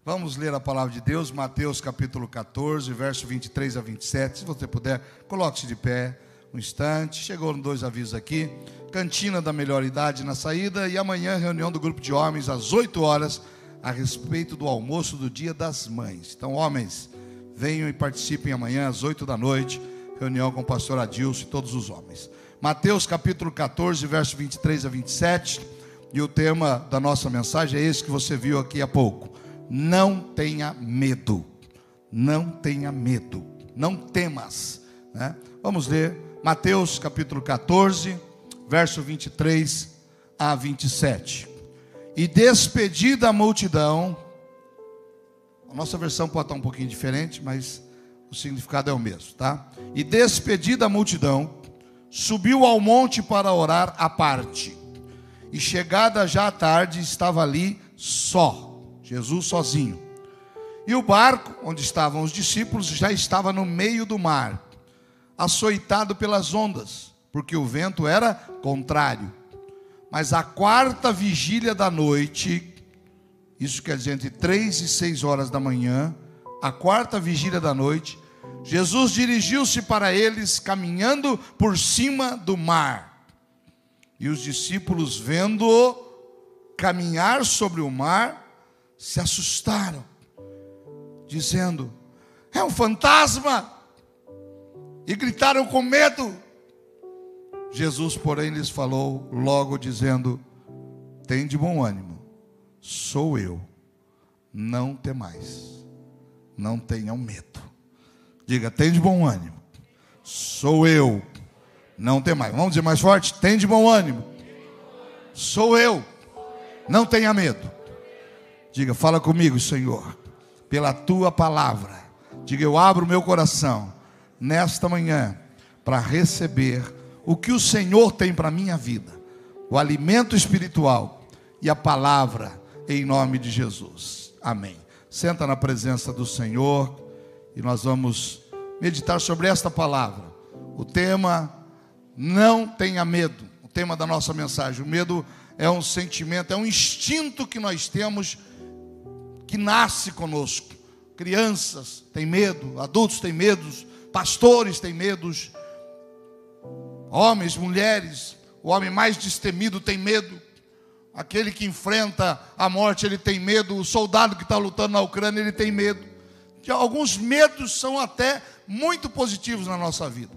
Vamos ler a palavra de Deus, Mateus capítulo 14, verso 23 a 27. Se você puder, coloque-se de pé um instante. Chegou 2 avisos aqui. Cantina da Melhor Idade na saída. E amanhã, reunião do grupo de homens às 8 horas, a respeito do almoço do Dia das Mães. Então, homens, venham e participem amanhã às 8 da noite. Reunião com o pastor Adilson e todos os homens. Mateus capítulo 14, verso 23 a 27. E o tema da nossa mensagem é esse que você viu aqui há pouco. Não tenha medo, não tenha medo, não temas, né? Vamos ler Mateus capítulo 14, verso 23 a 27. E despedida a multidão, a nossa versão pode estar um pouquinho diferente, mas o significado é o mesmo, tá? E despedida a multidão, subiu ao monte para orar à parte. E chegada já a tarde, estava ali só, Jesus sozinho. E o barco, onde estavam os discípulos, já estava no meio do mar, açoitado pelas ondas, porque o vento era contrário. Mas à 4ª vigília da noite, isso quer dizer entre 3 e 6 horas da manhã, à 4ª vigília da noite, Jesus dirigiu-se para eles, caminhando por cima do mar. E os discípulos, vendo-o caminhar sobre o mar, se assustaram, dizendo: é um fantasma! E gritaram com medo. Jesus, porém, lhes falou logo, dizendo: tende bom ânimo, sou eu, não temais, não tenham medo. Diga: tende bom ânimo, sou eu, não temais. Vamos dizer mais forte: tende bom ânimo, sou eu, não tenha medo. Diga: fala comigo, Senhor, pela tua palavra. Diga: eu abro meu coração nesta manhã para receber o que o Senhor tem para a minha vida, o alimento espiritual e a palavra, em nome de Jesus. Amém. Senta na presença do Senhor e nós vamos meditar sobre esta palavra. O tema: não tenha medo. O tema da nossa mensagem. O medo é um sentimento, é um instinto que nós temos, que nasce conosco. Crianças têm medo, adultos têm medos, pastores têm medos, homens, mulheres. O homem mais destemido tem medo. Aquele que enfrenta a morte, ele tem medo. O soldado que está lutando na Ucrânia, ele tem medo. Alguns medos são até muito positivos na nossa vida.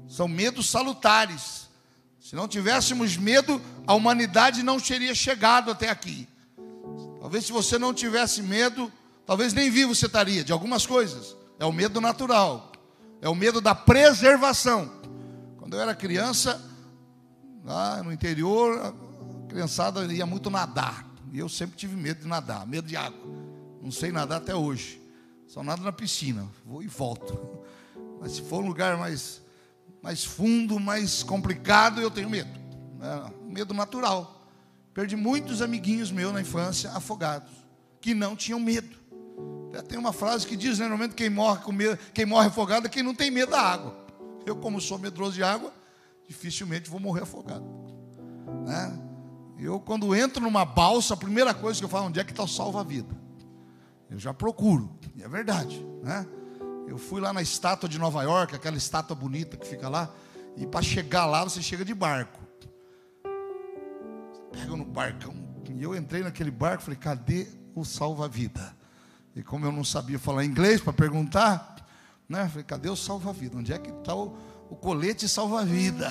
São medos salutares. Se não tivéssemos medo, a humanidade não teria chegado até aqui. Talvez se você não tivesse medo, talvez nem vivo você estaria, de algumas coisas. É o medo natural, é o medo da preservação. Quando eu era criança, lá no interior, a criançada ia muito nadar. E eu sempre tive medo de nadar, medo de água. Não sei nadar até hoje, só nado na piscina, vou e volto. Mas se for um lugar mais fundo, mais complicado, eu tenho medo. É medo natural. Perdi muitos amiguinhos meus na infância afogados, que não tinham medo. Tem uma frase que diz, né, normalmente quem morre com medo, quem morre afogado é quem não tem medo da água. Eu, como sou medroso de água, dificilmente vou morrer afogado, né? Eu, quando entro numa balsa, a primeira coisa que eu falo: onde é que está o salva-vida? Eu já procuro, e é verdade, né? Eu fui lá na estátua de Nova York, aquela estátua bonita que fica lá, e para chegar lá você chega de barco. Pega no barcão. E eu entrei naquele barco e falei: cadê o salva-vida? E como eu não sabia falar inglês para perguntar, né? Falei: cadê o salva-vida? Onde é que está o colete salva-vida?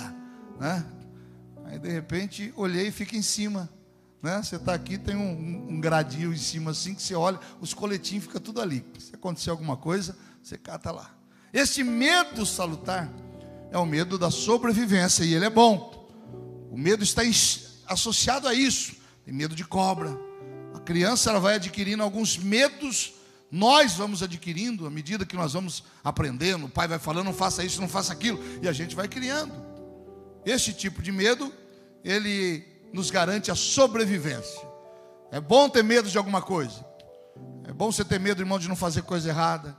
Né? Aí de repente olhei e fica em cima, né? Você está aqui, tem um gradil em cima assim, que você olha, os coletinhos ficam tudo ali. Se acontecer alguma coisa, você cata lá. Esse medo salutar é o medo da sobrevivência, e ele é bom. O medo está associado a isso. Tem medo de cobra. A criança, ela vai adquirindo alguns medos. Nós vamos adquirindo à medida que nós vamos aprendendo. O pai vai falando: não faça isso, não faça aquilo, e a gente vai criando. Esse tipo de medo, ele nos garante a sobrevivência. É bom ter medo de alguma coisa. É bom você ter medo, irmão, de não fazer coisa errada.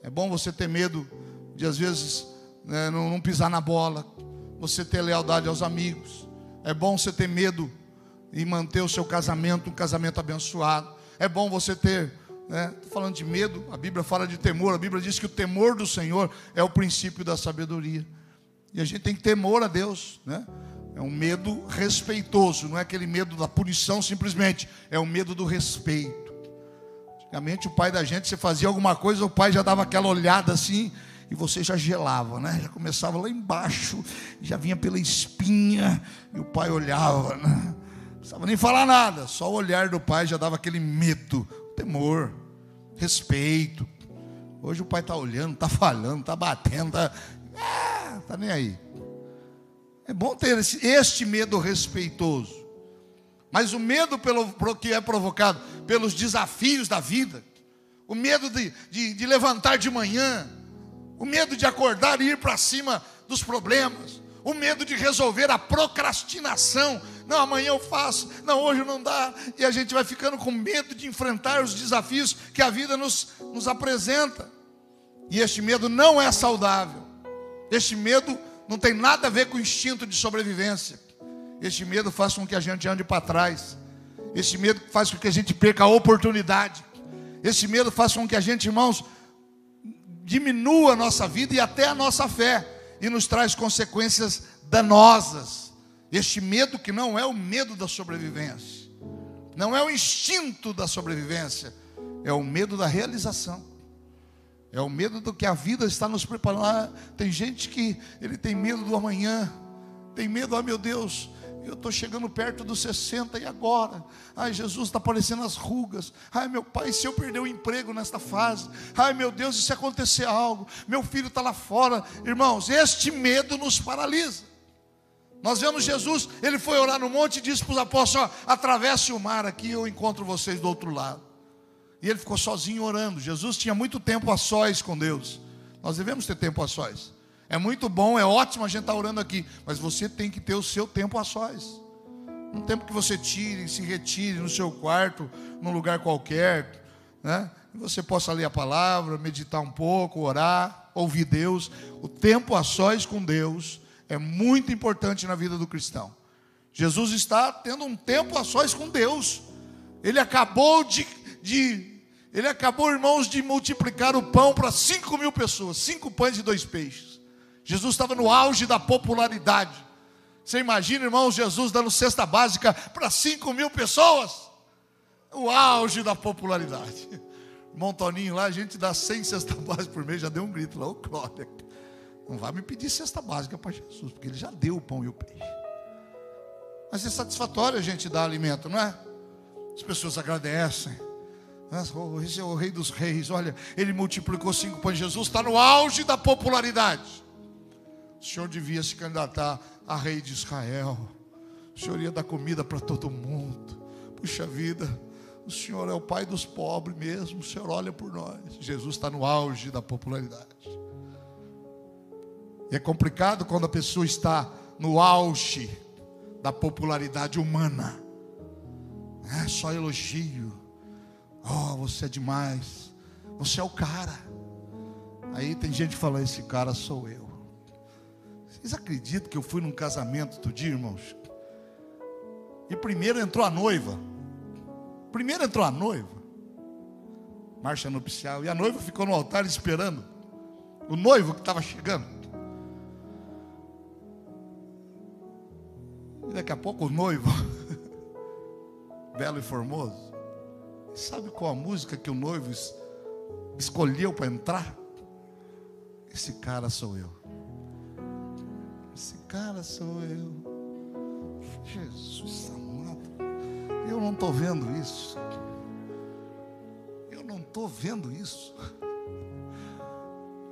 É bom você ter medo de, às vezes, né, não pisar na bola. Você ter lealdade aos amigos. É bom você ter medo e manter o seu casamento, um casamento abençoado. É bom você ter Estou falando de medo, a Bíblia fala de temor, a Bíblia diz que o temor do Senhor é o princípio da sabedoria. E a gente tem que temor a Deus, né? É um medo respeitoso, não é aquele medo da punição simplesmente, é o medo do respeito. Antigamente o pai da gente, você fazia alguma coisa, o pai já dava aquela olhada assim, e você já gelava, né? Já começava lá embaixo, já vinha pela espinha, e o pai olhava, né? Não precisava nem falar nada, só o olhar do pai já dava aquele medo, temor, respeito. Hoje o pai está olhando, está falando, está batendo, está nem aí. É bom ter este medo respeitoso. Mas o medo que é provocado pelos desafios da vida, o medo de levantar de manhã, o medo de acordar e ir para cima dos problemas, o medo de resolver a procrastinação. Não, amanhã eu faço, não, hoje não dá. E a gente vai ficando com medo de enfrentar os desafios que a vida nos apresenta. E este medo não é saudável. Este medo não tem nada a ver com o instinto de sobrevivência. Este medo faz com que a gente ande para trás. Este medo faz com que a gente perca a oportunidade. Este medo faz com que a gente, irmãos, diminua a nossa vida e até a nossa fé. E nos traz consequências danosas. Este medo que não é o medo da sobrevivência. Não é o instinto da sobrevivência. É o medo da realização. É o medo do que a vida está nos preparando. Tem gente que ele tem medo do amanhã. Tem medo, meu Deus, eu estou chegando perto dos 60 e agora? Ai, Jesus, está aparecendo as rugas. Ai, meu pai, se eu perder o emprego nesta fase? Ai, meu Deus, e se acontecer algo? Meu filho está lá fora. Irmãos, este medo nos paralisa. Nós vemos Jesus, ele foi orar no monte e disse para os apóstolos: atravesse o mar aqui, eu encontro vocês do outro lado. E ele ficou sozinho orando. Jesus tinha muito tempo a sós com Deus. Nós devemos ter tempo a sós. É muito bom, é ótimo a gente estar orando aqui, mas você tem que ter o seu tempo a sós. Um tempo que você tire, se retire no seu quarto, num lugar qualquer, né? E você possa ler a palavra, meditar um pouco, orar, ouvir Deus. O tempo a sós com Deus é muito importante na vida do cristão. Jesus está tendo um tempo a sós com Deus. Ele acabou irmãos, de multiplicar o pão para 5.000 pessoas, 5 pães e 2 peixes. Jesus estava no auge da popularidade. Você imagina, irmãos, Jesus dando cesta básica para 5.000 pessoas? O auge da popularidade. Irmão Toninho lá, a gente dá 100 cesta básica por mês, já deu um grito lá, ô glória. Não vai me pedir cesta básica para Jesus, porque ele já deu o pão e o peixe. Mas é satisfatório a gente dar alimento, não é? As pessoas agradecem. Esse é o rei dos reis. Olha, ele multiplicou 5 pães. Jesus está no auge da popularidade. O Senhor devia se candidatar a rei de Israel. O Senhor ia dar comida para todo mundo. Puxa vida, o Senhor é o pai dos pobres mesmo. O Senhor olha por nós. Jesus está no auge da popularidade. E é complicado quando a pessoa está no auge da popularidade humana. É só elogio. Oh, você é demais. Você é o cara. Aí tem gente que fala: esse cara sou eu. Vocês acreditam que eu fui num casamento outro dia, irmãos? E primeiro entrou a noiva. Marcha nupcial. E a noiva ficou no altar esperando o noivo que estava chegando. E daqui a pouco o noivo, belo e formoso. Sabe qual a música que o noivo escolheu para entrar? Esse cara sou eu. Esse cara sou eu. Jesus amado, eu não estou vendo isso. Eu não estou vendo isso.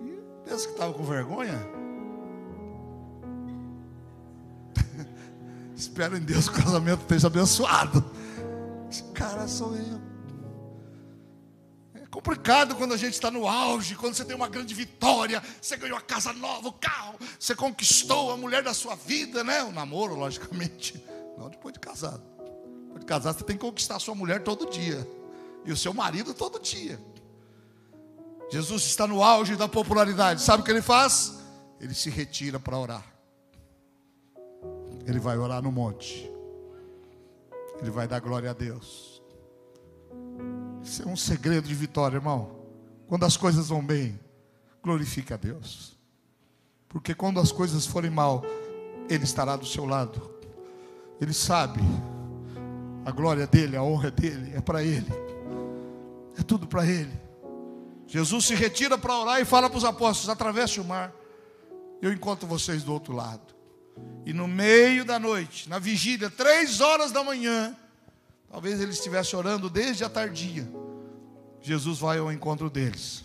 E pensa que estava com vergonha? Espero em Deus que o casamento esteja abençoado. Esse cara sou eu. É complicado quando a gente está no auge, quando você tem uma grande vitória, você ganhou a casa nova, o carro, você conquistou a mulher da sua vida, né? O namoro, logicamente, não depois de casado. Depois de casado você tem que conquistar a sua mulher todo dia, e o seu marido todo dia. Jesus está no auge da popularidade, sabe o que ele faz? Ele se retira para orar. Ele vai orar no monte. Ele vai dar glória a Deus. Isso é um segredo de vitória, irmão. Quando as coisas vão bem, glorifique a Deus. Porque quando as coisas forem mal, Ele estará do seu lado. Ele sabe, a glória dEle, a honra dEle, é para Ele. É tudo para Ele. Jesus se retira para orar e fala para os apóstolos: atravesse o mar, eu encontro vocês do outro lado. E no meio da noite, na vigília, 3 horas da manhã, talvez ele estivesse orando desde a tardia, Jesus vai ao encontro deles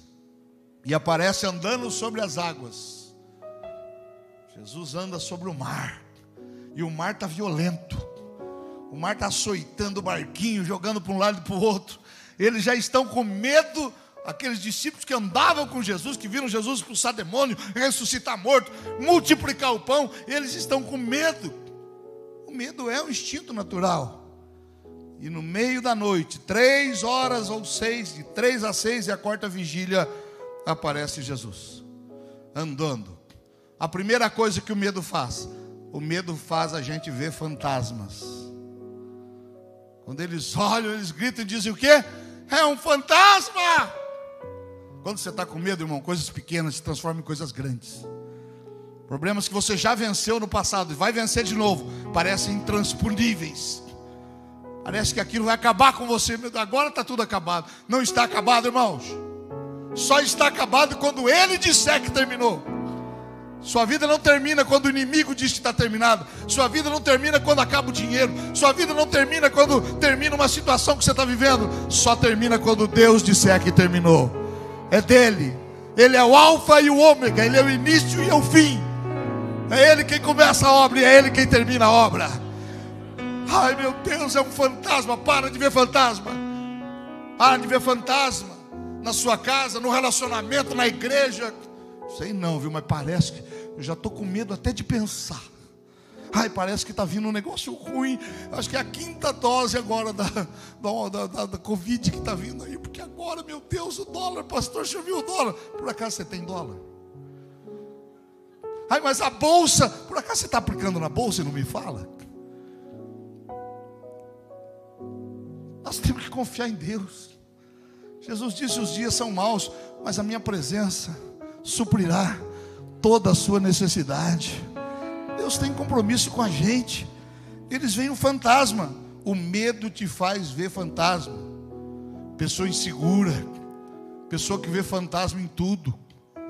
e aparece andando sobre as águas. Jesus anda sobre o mar, e o mar está violento. O mar está açoitando o barquinho, jogando para um lado e para o outro. Eles já estão com medo. Aqueles discípulos que andavam com Jesus, que viram Jesus expulsar demônio, ressuscitar morto, multiplicar o pão, eles estão com medo. O medo é um instinto natural. E no meio da noite, 3 horas ou 6, de 3 a 6 e a quarta vigília, aparece Jesus, andando. A primeira coisa que o medo faz a gente ver fantasmas. Quando eles olham, eles gritam e dizem o quê? É um fantasma! Quando você está com medo, irmão, coisas pequenas se transformam em coisas grandes. Problemas que você já venceu no passado e vai vencer de novo, parecem intransponíveis. Parece que aquilo vai acabar com você. Agora está tudo acabado. Não está acabado, irmãos. Só está acabado quando Ele disser que terminou. Sua vida não termina quando o inimigo diz que está terminado. Sua vida não termina quando acaba o dinheiro. Sua vida não termina quando termina uma situação que você está vivendo. Só termina quando Deus disser que terminou. É dele. Ele é o alfa e o ômega. Ele é o início e é o fim. É Ele quem começa a obra e é Ele quem termina a obra. Ai, meu Deus, é um fantasma. Para de ver fantasma. Para de ver fantasma na sua casa, no relacionamento, na igreja. Sei não, viu, mas parece que eu já estou com medo até de pensar. Ai, parece que está vindo um negócio ruim. Acho que é a 5ª dose agora da Covid que está vindo aí. Porque agora, meu Deus, o dólar, pastor, deixa eu ver o dólar. Por acaso você tem dólar? Ai, mas a bolsa, por acaso você está aplicando na bolsa e não me fala? Nós temos que confiar em Deus. Jesus disse: os dias são maus, mas a minha presença suprirá toda a sua necessidade. Deus tem compromisso com a gente. Eles veem um fantasma. O medo te faz ver fantasma. Pessoa insegura, pessoa que vê fantasma em tudo,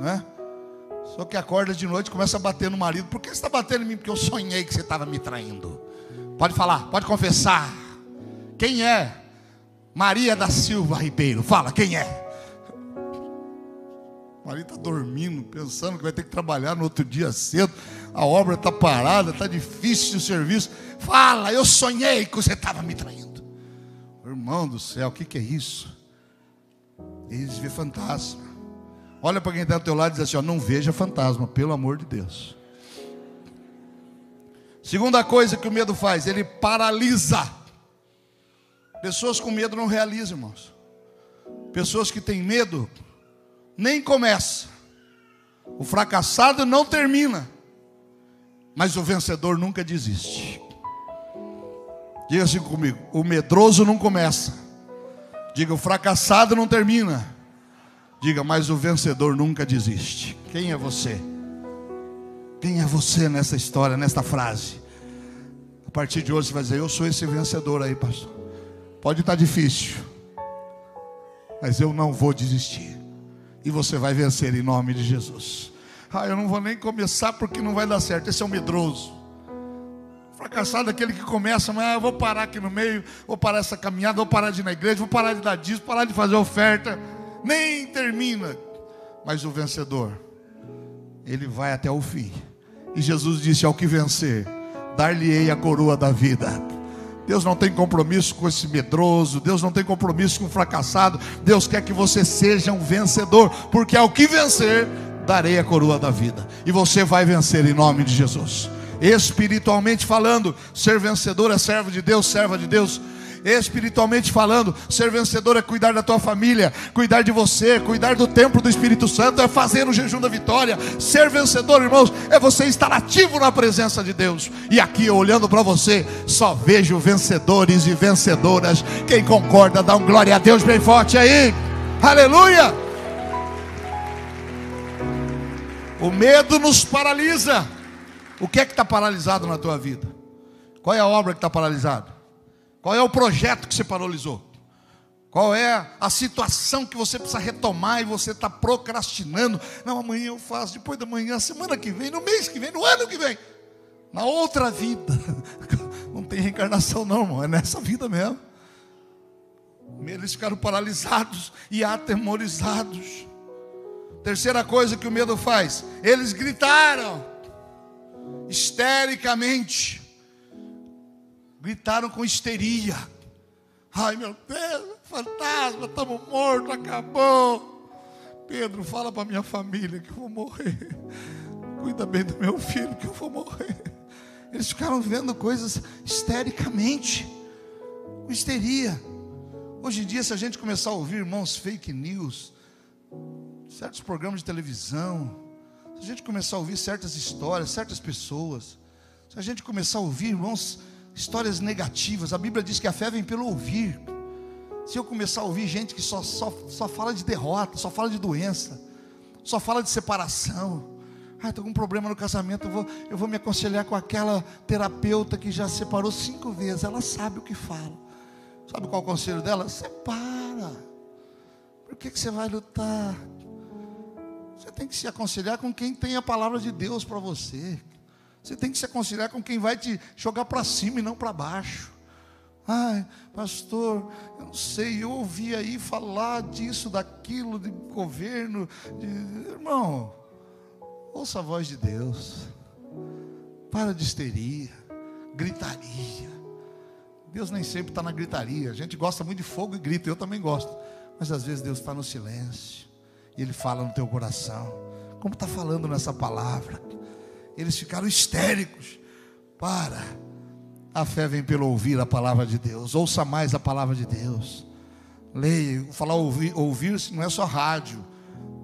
né? Só que acorda de noite e começa a bater no marido. Por que você está batendo em mim? Porque eu sonhei que você estava me traindo. Pode falar, pode confessar. Quem é? Maria da Silva Ribeiro. Fala, quem é? O marido está dormindo, pensando que vai ter que trabalhar no outro dia cedo. A obra está parada, está difícil o serviço. Fala, eu sonhei que você estava me traindo. Irmão do céu, o que é isso? Eles vê fantasma. Olha para quem está ao teu lado e diz assim: ó, não veja fantasma, pelo amor de Deus. Segunda coisa que o medo faz, ele paralisa. Pessoas com medo não realizam, irmãos. Pessoas que têm medo nem começam. O fracassado não termina, mas o vencedor nunca desiste. Diga assim comigo: o medroso não começa. Diga: o fracassado não termina. Diga: mas o vencedor nunca desiste. Quem é você? Quem é você nessa história, nesta frase? A partir de hoje você vai dizer: eu sou esse vencedor aí, pastor. Pode estar difícil, mas eu não vou desistir. E você vai vencer em nome de Jesus. Ah, eu não vou nem começar porque não vai dar certo. Esse é o medroso. Fracassado é aquele que começa, mas eu vou parar aqui no meio, vou parar essa caminhada, vou parar de ir na igreja, vou parar de dar dízimo, parar de fazer oferta. Nem termina. Mas o vencedor, ele vai até o fim. E Jesus disse: ao que vencer, dar-lhe-ei a coroa da vida. Deus não tem compromisso com esse medroso. Deus não tem compromisso com o fracassado. Deus quer que você seja um vencedor, porque ao que vencer, darei a coroa da vida. E você vai vencer em nome de Jesus. Espiritualmente falando, ser vencedor é servo de Deus, serva de Deus. Espiritualmente falando, ser vencedor é cuidar da tua família, cuidar de você, cuidar do templo do Espírito Santo, é fazer o jejum da vitória. Ser vencedor, irmãos, é você estar ativo na presença de Deus. E aqui eu olhando para você, só vejo vencedores e vencedoras. Quem concorda, dá um glória a Deus bem forte aí. Aleluia. O medo nos paralisa. O que é que está paralisado na tua vida? Qual é a obra que está paralisada? Qual é o projeto que você paralisou? Qual é a situação que você precisa retomar e você está procrastinando? Não, amanhã eu faço, depois da manhã, semana que vem, no mês que vem, no ano que vem, na outra vida. Não tem reencarnação não, irmão, é nessa vida mesmo. Eles ficaram paralisados e atemorizados. Terceira coisa que o medo faz, eles gritaram histericamente, gritaram com histeria. Ai meu Deus, fantasma, estamos mortos, acabou. Pedro, fala para minha família que eu vou morrer. Cuida bem do meu filho que eu vou morrer. Eles ficaram vendo coisas histericamente, com histeria. Hoje em dia, se a gente começar a ouvir, irmãos, fake news, certos programas de televisão, se a gente começar a ouvir certas histórias, certas pessoas, se a gente começar a ouvir, irmãos, histórias negativas, a Bíblia diz que a fé vem pelo ouvir. Se eu começar a ouvir gente que só fala de derrota, só fala de doença, só fala de separação, estou com um problema no casamento, eu vou me aconselhar com aquela terapeuta que já separou 5 vezes, ela sabe o que fala. Sabe qual é o conselho dela? Separa. Por que você vai lutar? Você tem que se aconselhar com quem tem a palavra de Deus para você. Você tem que se aconselhar com quem vai te jogar para cima e não para baixo. Ai, pastor, eu não sei, eu ouvi aí falar disso, daquilo, de governo. Irmão, ouça a voz de Deus. Para de histeria, gritaria. Deus nem sempre está na gritaria. A gente gosta muito de fogo e grita, eu também gosto. Mas às vezes Deus está no silêncio. E Ele fala no teu coração. Como está falando nessa palavra. Eles ficaram histéricos. Para. A fé vem pelo ouvir a palavra de Deus. Ouça mais a palavra de Deus. Leia. Falar ouvir não é só rádio,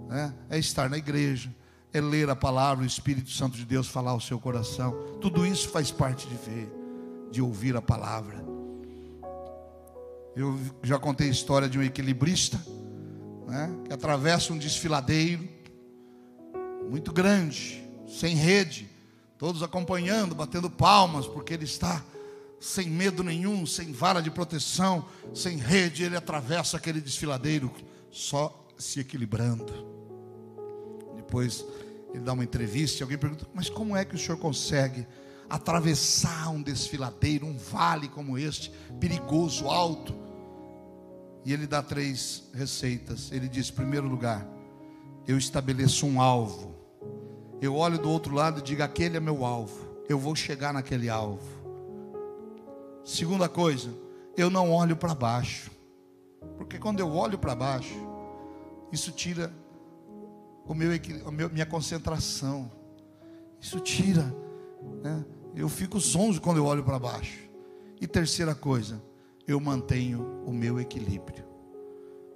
né? É estar na igreja. É ler a palavra, o Espírito Santo de Deus falar ao seu coração. Tudo isso faz parte de ver, de ouvir a palavra. Eu já contei a história de um equilibrista, né, que atravessa um desfiladeiro muito grande, sem rede, todos acompanhando, batendo palmas, porque ele está sem medo nenhum, sem vara de proteção, sem rede. Ele atravessa aquele desfiladeiro só se equilibrando. Depois ele dá uma entrevista e alguém pergunta: mas como é que o senhor consegue atravessar um desfiladeiro, um vale como este, perigoso, alto? E ele dá 3 receitas. Ele diz: em primeiro lugar, eu estabeleço um alvo. Eu olho do outro lado e digo: aquele é meu alvo, eu vou chegar naquele alvo. Segunda coisa, eu não olho para baixo, porque quando eu olho para baixo, isso tira minha concentração. Isso tira, né? Eu fico zonzo quando eu olho para baixo. E terceira coisa, eu mantenho o meu equilíbrio.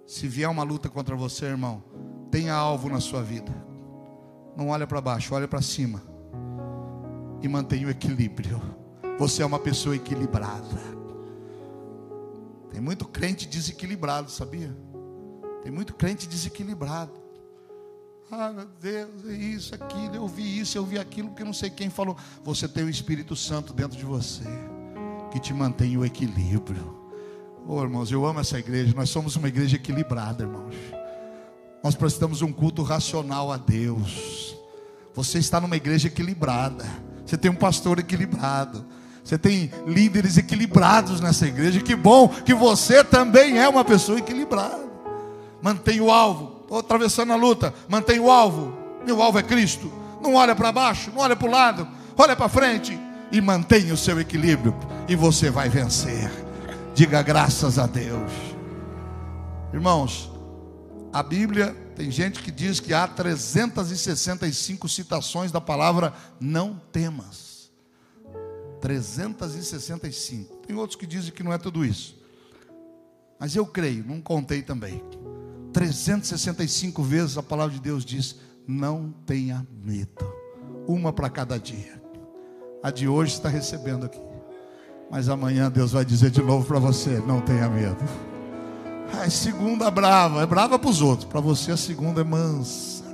Se vier uma luta contra você, irmão, tenha alvo na sua vida. Não olha para baixo, olha para cima. E mantenha o equilíbrio. Você é uma pessoa equilibrada. Tem muito crente desequilibrado, sabia? Tem muito crente desequilibrado. Ah, meu Deus, é isso, aquilo, eu vi isso, eu vi aquilo, porque não sei quem falou. Você tem o Espírito Santo dentro de você, que te mantém o equilíbrio. Oh, irmãos, eu amo essa igreja. Nós somos uma igreja equilibrada, irmãos. Nós prestamos um culto racional a Deus. Você está numa igreja equilibrada. Você tem um pastor equilibrado. Você tem líderes equilibrados nessa igreja. Que bom que você também é uma pessoa equilibrada. Mantenha o alvo. Estou atravessando a luta, mantenha o alvo. Meu alvo é Cristo. Não olha para baixo, não olha para o lado, olha para frente e mantenha o seu equilíbrio, e você vai vencer. Diga graças a Deus. Irmãos, a Bíblia, tem gente que diz que há 365 citações da palavra não temas. 365. Tem outros que dizem que não é tudo isso. Mas eu creio, não contei também. 365 vezes a palavra de Deus diz: não tenha medo. Uma para cada dia. A de hoje está recebendo aqui. Mas amanhã Deus vai dizer de novo para você: não tenha medo. A segunda brava, é brava para os outros. Para você a segunda é mansa.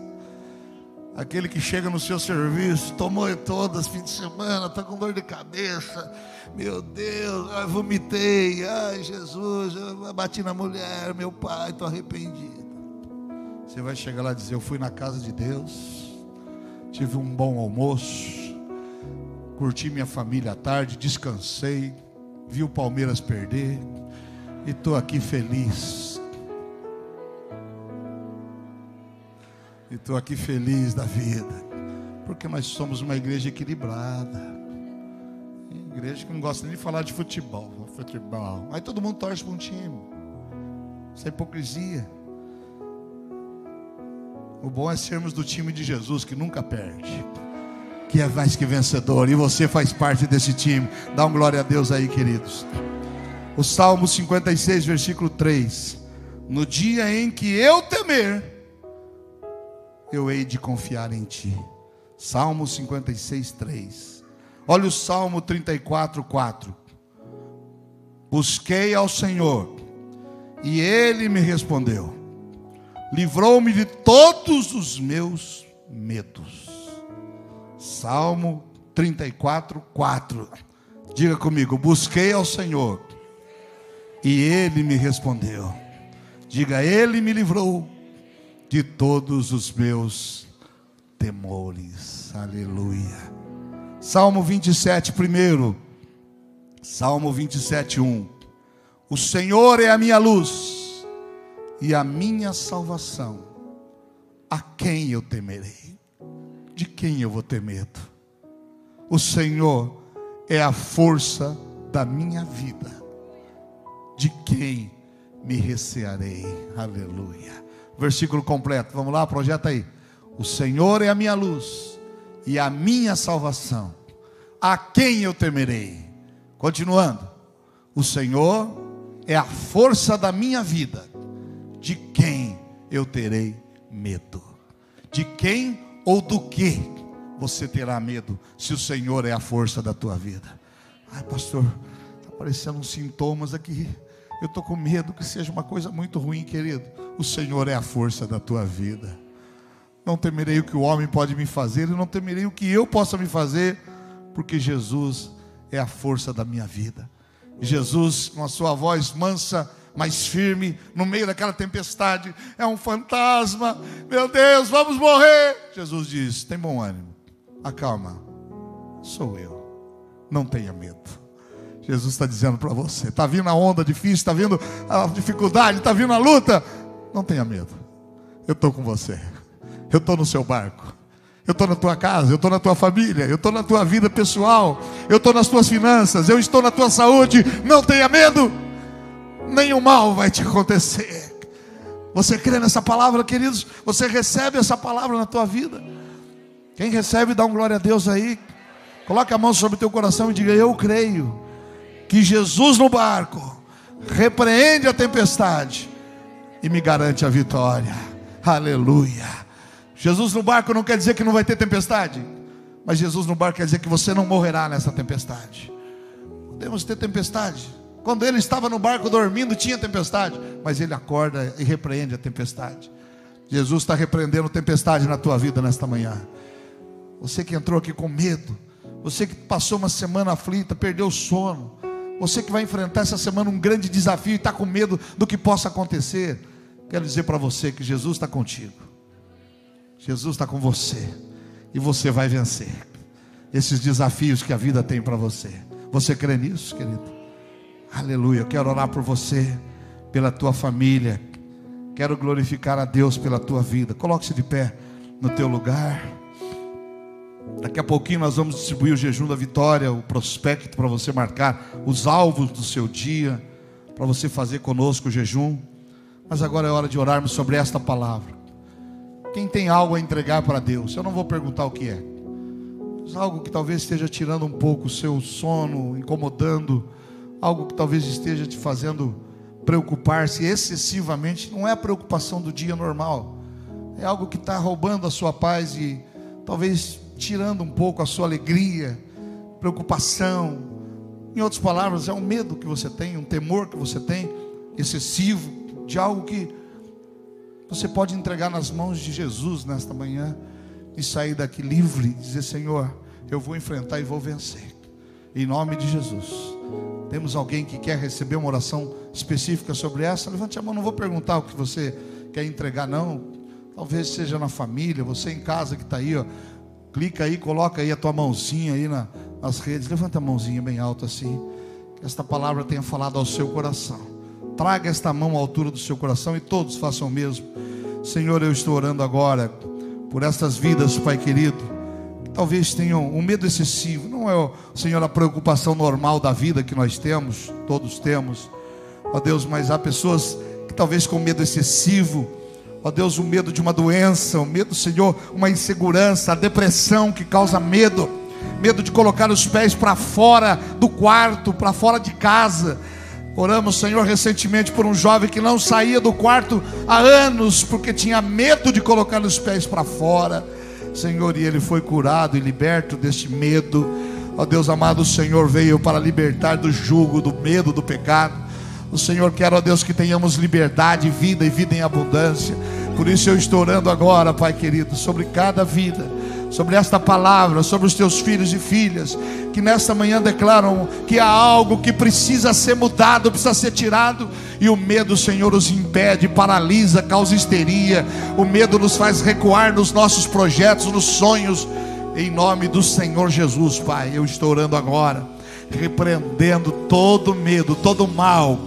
Aquele que chega no seu serviço, tomou todas, fim de semana, está com dor de cabeça. Meu Deus, eu vomitei. Ai, Jesus, eu bati na mulher. Meu pai, estou arrependido. Você vai chegar lá e dizer: eu fui na casa de Deus, tive um bom almoço, curti minha família à tarde, descansei, vi o Palmeiras perder e estou aqui feliz. E estou aqui feliz da vida, porque nós somos uma igreja equilibrada. Igreja que não gosta nem de falar de futebol. Aí todo mundo torce para um time. Isso é hipocrisia. O bom é sermos do time de Jesus, que nunca perde, que é mais que vencedor. E você faz parte desse time. Dá um glória a Deus aí, queridos. O Salmo 56, versículo 3: no dia em que eu temer, eu hei de confiar em ti. Salmo 56, 3. Olha o Salmo 34, 4. Busquei ao Senhor, e Ele me respondeu, livrou-me de todos os meus medos. Salmo 34, 4. Diga comigo: busquei ao Senhor, e Ele me respondeu. Diga: Ele me livrou de todos os meus temores. Aleluia. Salmo 27, primeiro. Salmo 27, 1. O Senhor é a minha luz e a minha salvação. A quem eu temerei? De quem eu vou ter medo? O Senhor é a força da minha vida. De quem me recearei? Aleluia. Versículo completo, vamos lá, projeta aí. O Senhor é a minha luz e a minha salvação. A quem eu temerei? Continuando. O Senhor é a força da minha vida. De quem eu terei medo? De quem ou do que você terá medo, se o Senhor é a força da tua vida? Ai, pastor, está aparecendo uns sintomas aqui. Eu estou com medo que seja uma coisa muito ruim, querido. O Senhor é a força da tua vida. Não temerei o que o homem pode me fazer, e não temerei o que eu possa me fazer, porque Jesus é a força da minha vida. E Jesus, com a sua voz mansa, mas firme, no meio daquela tempestade: é um fantasma, meu Deus, vamos morrer. Jesus diz: tem bom ânimo, acalma, sou eu, não tenha medo. Jesus está dizendo para você: está vindo a onda difícil, está vindo a dificuldade, está vindo a luta, não tenha medo, eu estou com você, eu estou no seu barco, eu estou na tua casa, eu estou na tua família, eu estou na tua vida pessoal, eu estou nas tuas finanças, eu estou na tua saúde. Não tenha medo, nenhum mal vai te acontecer. Você crê nessa palavra, queridos? Você recebe essa palavra na tua vida? Quem recebe, dá um glória a Deus aí. Coloque a mão sobre o teu coração e diga: eu creio que Jesus no barco repreende a tempestade e me garante a vitória. Aleluia. Jesus no barco não quer dizer que não vai ter tempestade, mas Jesus no barco quer dizer que você não morrerá nessa tempestade. Podemos ter tempestade. Quando ele estava no barco dormindo, tinha tempestade, mas ele acorda e repreende a tempestade. Jesus está repreendendo tempestade na tua vida nesta manhã. Você que entrou aqui com medo, você que passou uma semana aflita, perdeu o sono, você que vai enfrentar essa semana um grande desafio e está com medo do que possa acontecer, quero dizer para você que Jesus está contigo. Jesus está com você, e você vai vencer esses desafios que a vida tem para você. Você crê nisso, querido? Aleluia. Eu quero orar por você, pela tua família. Quero glorificar a Deus pela tua vida. Coloque-se de pé no teu lugar. Daqui a pouquinho nós vamos distribuir o jejum da vitória, o prospecto para você marcar os alvos do seu dia, para você fazer conosco o jejum. Mas agora é hora de orarmos sobre esta palavra. Quem tem algo a entregar para Deus? Eu não vou perguntar o que é, mas algo que talvez esteja tirando um pouco o seu sono, incomodando, algo que talvez esteja te fazendo preocupar-se excessivamente não é a preocupação do dia normal, é algo que está roubando a sua paz e talvez tirando um pouco a sua alegria, preocupação. Em outras palavras, é um medo que você tem, um temor que você tem, excessivo, de algo que você pode entregar nas mãos de Jesus nesta manhã e sair daqui livre, dizer: Senhor, eu vou enfrentar e vou vencer, em nome de Jesus. Temos alguém que quer receber uma oração específica sobre essa? Levante a mão. Não vou perguntar o que você quer entregar, não. Talvez seja na família, você em casa que está aí, ó, clica aí, coloca aí a tua mãozinha aí nas redes. Levanta a mãozinha bem alto assim, que esta palavra tenha falado ao seu coração. Traga esta mão à altura do seu coração e todos façam o mesmo. Senhor, eu estou orando agora por estas vidas, Pai querido, que talvez tenham um medo excessivo. Não é, Senhor, a preocupação normal da vida que nós temos, todos temos, ó Deus, mas há pessoas que talvez com medo excessivo, ó Deus, o medo de uma doença, o medo, Senhor, uma insegurança, a depressão que causa medo, medo de colocar os pés para fora do quarto, para fora de casa. Oramos, Senhor, recentemente por um jovem que não saía do quarto há anos, porque tinha medo de colocar os pés para fora, Senhor, e ele foi curado e liberto deste medo. Ó Deus amado, o Senhor veio para libertar do jugo, do medo, do pecado. O Senhor quer, ó Deus, que tenhamos liberdade, vida e vida em abundância. Por isso eu estou orando agora, Pai querido, sobre cada vida, sobre esta palavra, sobre os teus filhos e filhas, que nesta manhã declaram que há algo que precisa ser mudado, precisa ser tirado, e o medo, Senhor, os impede, paralisa, causa histeria. O medo nos faz recuar nos nossos projetos, nos sonhos. Em nome do Senhor Jesus, Pai, eu estou orando agora, repreendendo todo medo, todo mal,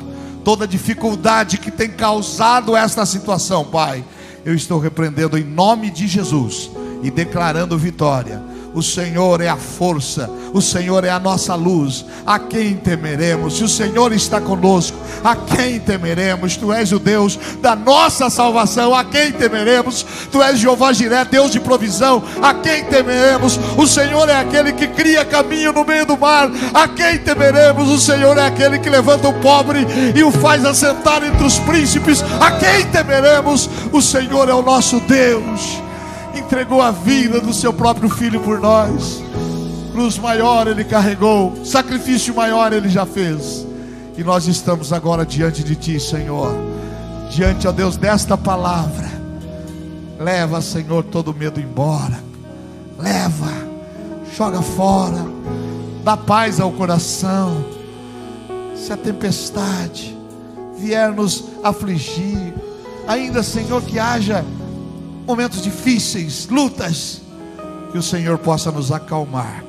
toda dificuldade que tem causado esta situação, Pai. Eu estou repreendendo em nome de Jesus e declarando vitória. O Senhor é a força, o Senhor é a nossa luz. A quem temeremos? Se o Senhor está conosco, a quem temeremos? Tu és o Deus da nossa salvação. A quem temeremos? Tu és Jeová Jiré, Deus de provisão. A quem temeremos? O Senhor é aquele que cria caminho no meio do mar. A quem temeremos? O Senhor é aquele que levanta o pobre e o faz assentar entre os príncipes. A quem temeremos? O Senhor é o nosso Deus. Entregou a vida do seu próprio filho por nós. Cruz maior ele carregou, sacrifício maior ele já fez, e nós estamos agora diante de ti, Senhor, diante, ó Deus, desta palavra. Leva, Senhor, todo medo embora. Leva, joga fora, dá paz ao coração. Se a tempestade vier nos afligir, ainda, Senhor, que haja momentos difíceis, lutas, que o Senhor possa nos acalmar,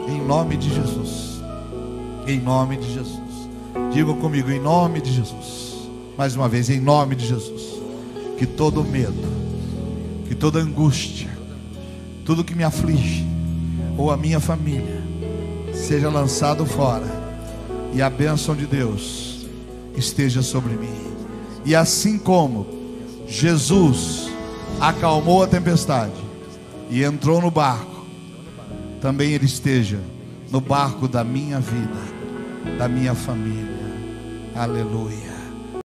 em nome de Jesus, em nome de Jesus. Diga comigo, em nome de Jesus, mais uma vez, em nome de Jesus. Que todo medo, que toda angústia, tudo que me aflige, ou a minha família, seja lançado fora, e a bênção de Deus esteja sobre mim. E assim como Jesus acalmou a tempestade e entrou no barco, também Ele esteja no barco da minha vida, da minha família. Aleluia.